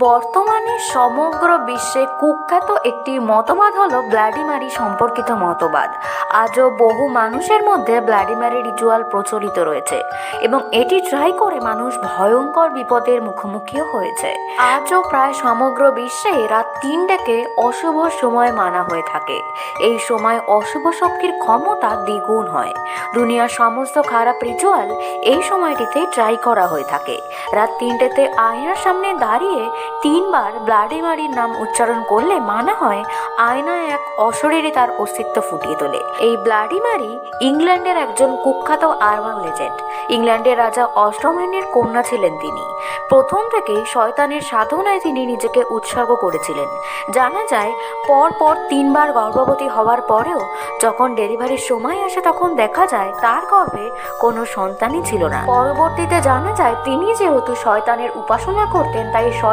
বর্তমানে সমগ্র বিশ্বে কুখ্যাত একটি মতবাদ হলো ব্লাডি ম্যারি সম্পর্কিত মতবাদ। আজও বহু মানুষের মধ্যে ব্লাডি ম্যারি রিচুয়াল প্রচলিত রয়েছে এবং এটি ট্রাই করে মানুষ ভয়ঙ্কর বিপদের মুখোমুখিও হয়েছে। আজও প্রায় সমগ্র বিশ্বে রাত 3টেকে অশুভ সময় মানা হয়ে থাকে। এই সময় অশুভ শক্তির ক্ষমতা দ্বিগুণ হয়। দুনিয়ার সমস্ত খারাপ রিচুয়াল এই সময়টিতে ট্রাই করা হয়ে থাকে। রাত 3টেতে আয়নার সামনে দাঁড়িয়ে 3বার ব্লাডি ম্যারির নাম উচ্চারণ করলে মানা হয় আয়নায় এক অশরীরী তার অস্তিত্ব ফুটিয়ে তোলে। এই ব্লাডি ম্যারি ইংল্যান্ডের একজন কুখ্যাত আরবান লেজেন্ড। ইংল্যান্ডের রাজা অষ্টম হেনরির কন্যা ছিলেন তিনি। প্রথম থেকেই শয়তানের সাধনায় তিনি নিজেকে উৎসর্গ করেছিলেন। জানা যায় পরপর 3বার গর্ভবতী হওয়ার পরেও যখন ডেলিভারির সময় আসে তখন দেখা যায় তার গর্ভে কোনো সন্তানই ছিল না। পরবর্তীতে জানা যায় তিনি যেহেতু শয়তানের উপাসনা করতেন তাই